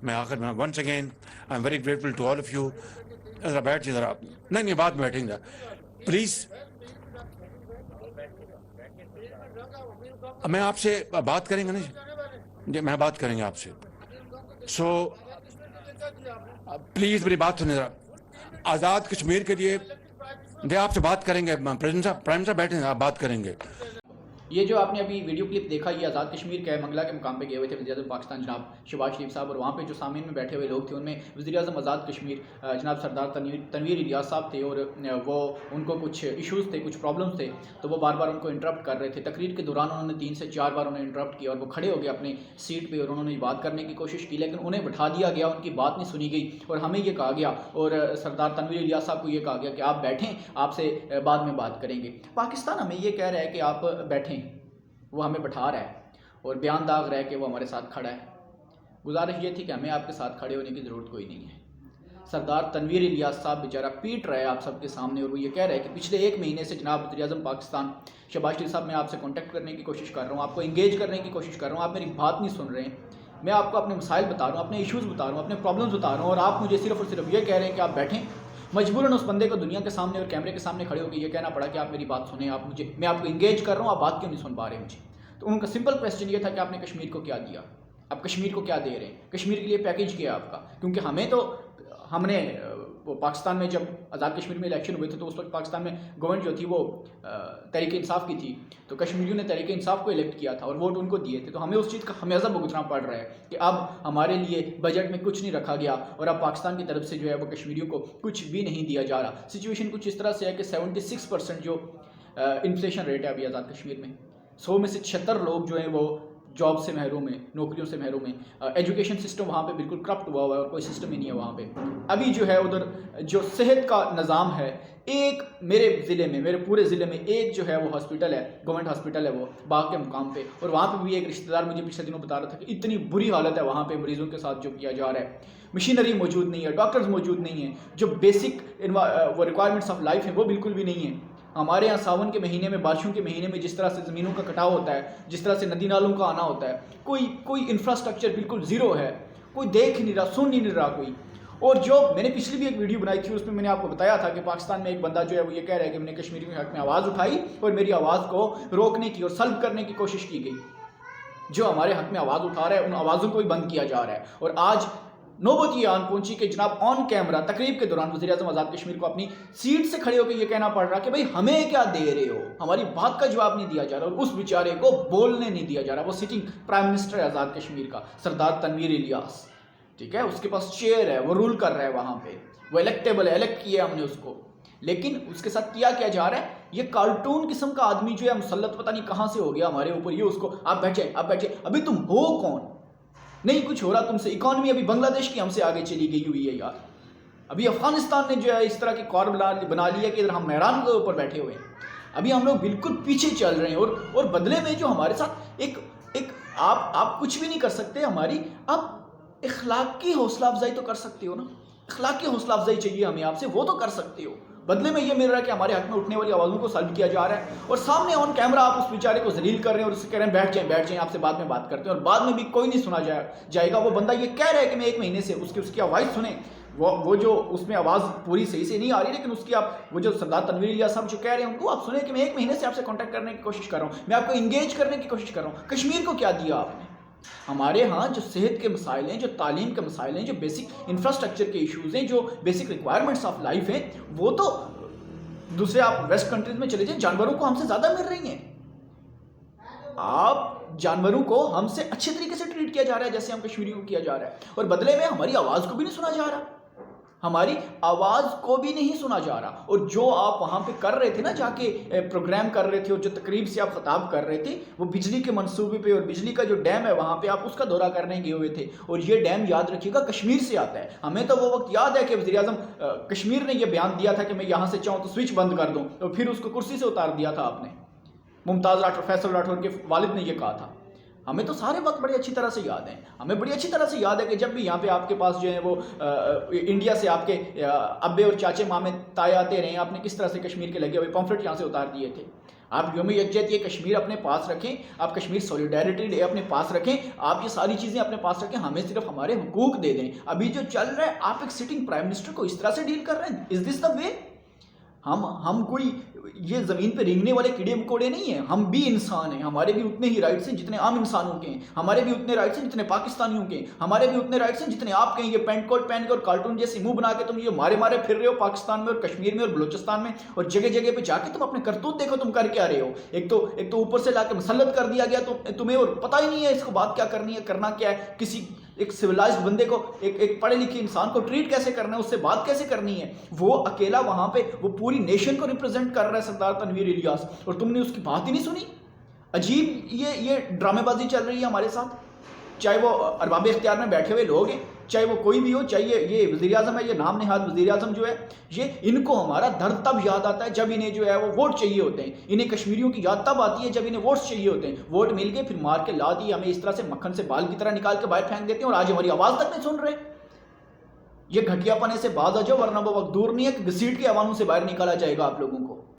میں آخر میں once again I am very grateful to all of you. ذرا بیٹھ ذرا, نہیں بعد میں بیٹھیں گے پلیز. میں آپ سے بات کریں گے نا جی, میں بات کریں گے آپ سے. سو پلیز میری بات سنیں ذرا. آزاد کشمیر کے لیے آپ سے بات کریں گے, پرائم صاحب بیٹھیں گے, آپ بات کریں گے. یہ جو آپ نے ابھی ویڈیو کلپ دیکھا, یہ آزاد کشمیر کا ہے. منگلا کے مقام پہ گئے ہوئے تھے وزیر اعظم پاکستان جناب شہباز شریف صاحب, اور وہاں پہ جو سامعین میں بیٹھے ہوئے لوگ تھے ان میں وزیر اعظم آزاد کشمیر جناب سردار تنویر الیاس صاحب تھے, اور وہ ان کو کچھ ایشوز تھے, کچھ پرابلمس تھے, تو وہ بار بار ان کو انٹرپٹ کر رہے تھے. تقریر کے دوران انہوں نے 3 سے 4 بار انہیں انٹرپٹ کیا, اور وہ کھڑے ہو گئے اپنی سیٹ پہ, اور انہوں نے بات کرنے کی کوشش کی, لیکن انہیں بٹھا دیا گیا, ان کی بات نہیں سنی گئی, اور ہمیں یہ کہا گیا, اور سردار تنویر الیاس صاحب کو یہ کہا گیا کہ آپ بیٹھیں, آپ سے بعد میں بات کریں گے. پاکستان ہمیں یہ کہہ رہا ہے کہ آپ بیٹھیں, وہ ہمیں بٹھا رہا ہے اور بیان داغ رہا ہے کہ وہ ہمارے ساتھ کھڑا ہے. گزارش یہ تھی کہ ہمیں آپ کے ساتھ کھڑے ہونے کی ضرورت کوئی نہیں ہے. سردار تنویر الیاس صاحب بیچارہ پیٹ رہا ہے آپ سب کے سامنے, اور وہ یہ کہہ رہا ہے کہ پچھلے 1 مہینے سے جناب وزیر اعظم پاکستان شہباز شریف صاحب, میں آپ سے کانٹیکٹ کرنے کی کوشش کر رہا ہوں, آپ کو انگیج کرنے کی کوشش کر رہا ہوں, آپ میری بات نہیں سن رہے ہیں. میں آپ کو اپنے مسائل بتا رہا ہوں, اپنے ایشوز بتا رہا ہوں, اپنے پرابلمس بتا رہا ہوں, اور آپ مجھے صرف اور صرف یہ کہہ رہے ہیں کہ آپ بیٹھیں. مجبوراً اس بندے کو دنیا کے سامنے اور کیمرے کے سامنے کھڑے ہو کے یہ کہنا پڑا کہ آپ میری بات سنیں, آپ مجھے, میں آپ کو انگیج کر رہا ہوں, آپ بات کیوں نہیں سن پا رہے مجھے. تو ان کا سمپل کویسچن یہ تھا کہ آپ نے کشمیر کو کیا دیا, آپ کشمیر کو کیا دے رہے ہیں, کشمیر کے لیے پیکیج کیا ہے آپ کا. کیونکہ ہمیں تو, ہم نے وہ پاکستان میں جب آزاد کشمیر میں الیکشن ہوئے تھے تو اس وقت پاکستان میں گورنمنٹ جو تھی وہ تحریک انصاف کی تھی, تو کشمیریوں نے تحریک انصاف کو الیکٹ کیا تھا اور ووٹ ان کو دیے تھے. تو ہمیں اس چیز کا خمیازہ بھگتنا پڑ رہا ہے کہ اب ہمارے لیے بجٹ میں کچھ نہیں رکھا گیا, اور اب پاکستان کی طرف سے جو ہے وہ کشمیریوں کو کچھ بھی نہیں دیا جا رہا. سچویشن کچھ اس طرح سے ہے کہ 76% جو انفلیشن ریٹ ہے ابھی آزاد کشمیر میں, 100 میں سے 76 لوگ جو ہیں وہ جاب سے محروم ہیں, نوکریوں سے محروم ہیں. ایجوکیشن سسٹم وہاں پہ بالکل کرپٹ ہوا ہوا ہے, اور کوئی سسٹم ہی نہیں ہے وہاں پہ. ابھی جو ہے ادھر جو صحت کا نظام ہے, ایک میرے ضلع میں, میرے پورے ضلع میں ایک جو ہے وہ ہاسپٹل ہے, گورنمنٹ ہاسپٹل ہے وہ باغ کے مقام پہ, اور وہاں پہ بھی ایک رشتہ دار مجھے پچھلے دنوں بتا رہا تھا کہ اتنی بری حالت ہے وہاں پہ مریضوں کے ساتھ جو کیا جا رہا ہے. مشینری موجود نہیں ہے, ڈاکٹرز موجود نہیں ہیں, جو بیسک وہ ریکوائرمنٹس آف لائف ہیں وہ بالکل بھی نہیں ہیں. ہمارے یہاں ساون کے مہینے میں, بارشوں کے مہینے میں جس طرح سے زمینوں کا کٹاؤ ہوتا ہے, جس طرح سے ندی نالوں کا آنا ہوتا ہے, کوئی انفراسٹرکچر بالکل زیرو ہے, کوئی دیکھ نہیں رہا, سن نہیں رہا کوئی. اور جو میں نے پچھلی بھی ایک ویڈیو بنائی تھی, اس میں نے آپ کو بتایا تھا کہ پاکستان میں ایک بندہ جو ہے وہ یہ کہہ رہا ہے کہ میں نے کشمیری کے حق میں آواز اٹھائی اور میری آواز کو روکنے کی اور سلب کرنے کی کوشش کی گئی. جو ہمارے حق میں آواز اٹھا رہا ہے ان آوازوں کو بھی بند کیا جا رہا ہے. اور آج نوبت یہ آن پہنچی کہ جناب آن کیمرہ تقریب کے دوران وزیر اعظم آزاد کشمیر کو اپنی سیٹ سے کھڑے ہو کے یہ کہنا پڑ رہا کہ بھائی ہمیں کیا دے رہے ہو, ہماری بات کا جواب نہیں دیا جا رہا, اور اس بیچارے کو بولنے نہیں دیا جا رہا. وہ سٹنگ پرائم منسٹر ہے آزاد کشمیر کا, سردار تنویر الیاس, ٹھیک ہے, اس کے پاس چیئر ہے, وہ رول کر رہا ہے وہاں پہ, وہ الیکٹیبل ہے, الیکٹ کیا ہم نے اس کو. لیکن اس کے ساتھ کیا جا رہا ہے, یہ کارٹون قسم کا آدمی جو ہے مسلط پتہ نہیں کہاں سے ہو گیا ہمارے اوپر. یہ اس کو آپ بیٹھ جائے, ابھی تم ہو کون, نہیں کچھ ہو رہا تم سے. اکانومی ابھی بنگلہ دیش کی ہم سے آگے چلی گئی ہوئی ہے یار. ابھی افغانستان نے جو ہے اس طرح کی کار بنا لی ہے کہ ادھر ہم مہران کے اوپر بیٹھے ہوئے ہیں. ابھی ہم لوگ بالکل پیچھے چل رہے ہیں, اور بدلے میں جو ہمارے ساتھ ایک آپ کچھ بھی نہیں کر سکتے ہماری. آپ اخلاقی حوصلہ افزائی تو کر سکتے ہو نا, اخلاقی حوصلہ افزائی چاہیے ہمیں آپ سے, وہ تو کر سکتے ہو. بدلے میں یہ مل رہا ہے کہ ہمارے حق میں اٹھنے والی آوازوں کو سلب کیا جا رہا ہے, اور سامنے آن کیمرہ آپ اس بیچارے کو ذلیل کر رہے ہیں اور اسے کہہ رہے ہیں بیٹھ جائیں آپ سے بعد میں بات کرتے ہیں, اور بعد میں بھی کوئی نہیں سنا جائے گا. وہ بندہ یہ کہہ رہا ہے کہ میں 1 مہینے سے اس کی آواز سنیں, وہ جو اس میں آواز پوری صحیح سے نہیں آ رہی, لیکن اس کی آپ وہ جو سردار تنویر الیاس صاحب جو کہہ رہے ہیں ان کو آپ سنیں کہ میں 1 مہینے سے آپ سے کانٹیکٹ کرنے کی کوشش کر رہا ہوں, میں آپ کو انگیج کرنے کی کوشش کر رہا ہوں. کشمیر کو کیا دیا آپ نے؟ ہمارے ہاں جو صحت کے مسائل ہیں, جو تعلیم کے مسائل ہیں, جو بیسک انفراسٹرکچر کے ایشوز ہیں, جو بیسک ریکوائرمنٹس آف لائف ہیں, وہ تو دوسرے آپ ویسٹ کنٹریز میں چلے جائیں, جانوروں کو ہم سے زیادہ مل رہی ہیں. آپ جانوروں کو ہم سے اچھے طریقے سے ٹریٹ کیا جا رہا ہے جیسے ہم کشمیریوں کو کیا جا رہا ہے, اور بدلے میں ہماری آواز کو بھی نہیں سنا جا رہا, ہماری آواز کو بھی نہیں سنا جا رہا. اور جو آپ وہاں پہ کر رہے تھے نا, جا کے پروگرام کر رہے تھے, اور جو تقریب سے آپ خطاب کر رہے تھے, وہ بجلی کے منصوبے پہ اور بجلی کا جو ڈیم ہے وہاں پہ آپ اس کا دورہ کرنے گئے ہوئے تھے. اور یہ ڈیم یاد رکھیے گا کشمیر سے آتا ہے. ہمیں تو وہ وقت یاد ہے کہ وزیر اعظم کشمیر نے یہ بیان دیا تھا کہ میں یہاں سے چاہوں تو سوئچ بند کر دوں, اور پھر اس کو کرسی سے اتار دیا تھا آپ نے. ممتاز راٹھور, فیصل راٹھور کے والد نے یہ کہا تھا. ہمیں تو سارے وقت بڑی اچھی طرح سے یاد ہیں. ہمیں بڑی اچھی طرح سے یاد ہے کہ جب بھی یہاں پہ آپ کے پاس جو ہے وہ انڈیا سے آپ کے ابے اور چاچے مامے تائے آتے رہے ہیں, آپ نے کس طرح سے کشمیر کے لگے ہوئے پمفلٹ یہاں سے اتار دیے تھے. آپ یوم یکجہتی کشمیر اپنے پاس رکھیں, آپ کشمیر سولیڈیرٹی ڈے اپنے پاس رکھیں, آپ یہ ساری چیزیں اپنے پاس رکھیں, ہمیں صرف ہمارے حقوق دے دیں. ابھی جو چل رہا ہے, آپ ایک سٹنگ پرائم منسٹر کو اس طرح سے ڈیل کر رہے ہیں, از دس دا وے؟ ہم کوئی یہ زمین پہ رینگنے والے کیڑے مکوڑے نہیں ہیں, ہم بھی انسان ہیں, ہمارے بھی اتنے ہی رائٹس ہیں جتنے عام انسانوں کے ہیں, ہمارے بھی اتنے رائٹس ہیں جتنے پاکستانیوں کے ہیں, ہمارے بھی اتنے رائٹس ہیں جتنے آپ کے ہیں. یہ پینٹ کوٹ پہن کے اور کارٹون جیسے منہ بنا کے تم یہ مارے پھر رہے ہو پاکستان میں اور کشمیر میں اور بلوچستان میں, اور جگہ جگہ پہ جا کے تم اپنے کرتوت دیکھو تم کر کیا رہے ہو. ایک تو اوپر سے لا کے مسلط کر دیا گیا تو تمہیں اور پتہ ہی نہیں ہے اس کو بات کیا کرنی ہے, کرنا کیا ہے, کسی ایک سویلائزڈ بندے کو, ایک پڑھے لکھے انسان کو ٹریٹ کیسے کرنا ہے, اس سے بات کیسے کرنی ہے. وہ اکیلا وہاں پہ وہ پوری نیشن کو ریپرزینٹ کر رہا ہے سردار تنویر الیاس, اور تم نے اس کی بات ہی نہیں سنی. عجیب یہ ڈرامے بازی چل رہی ہے ہمارے ساتھ, چاہے وہ ارباب اختیار میں بیٹھے ہوئے لوگ ہیں, چاہے وہ کوئی بھی ہو, چاہے یہ وزیر اعظم ہے, یہ نام نہاد وزیر اعظم جو ہے, یہ ان کو ہمارا درد تب یاد آتا ہے جب انہیں جو ہے وہ ووٹ چاہیے ہوتے ہیں. انہیں کشمیریوں کی یاد تب آتی ہے جب انہیں ووٹس چاہیے ہوتے ہیں. ووٹ مل گئے پھر مار کے لا دی ہمیں اس طرح سے مکھن سے بال کی طرح نکال کے باہر پھینک دیتے ہیں, اور آج ہماری آواز تک نہیں سن رہے. یہ گھٹیا پنے سے باز آ جاؤ, ورنہ وہ وقت دور نہیں ہے کہ گھسیٹ کے عواموں سے باہر نکالا جائے گا آپ لوگوں کو.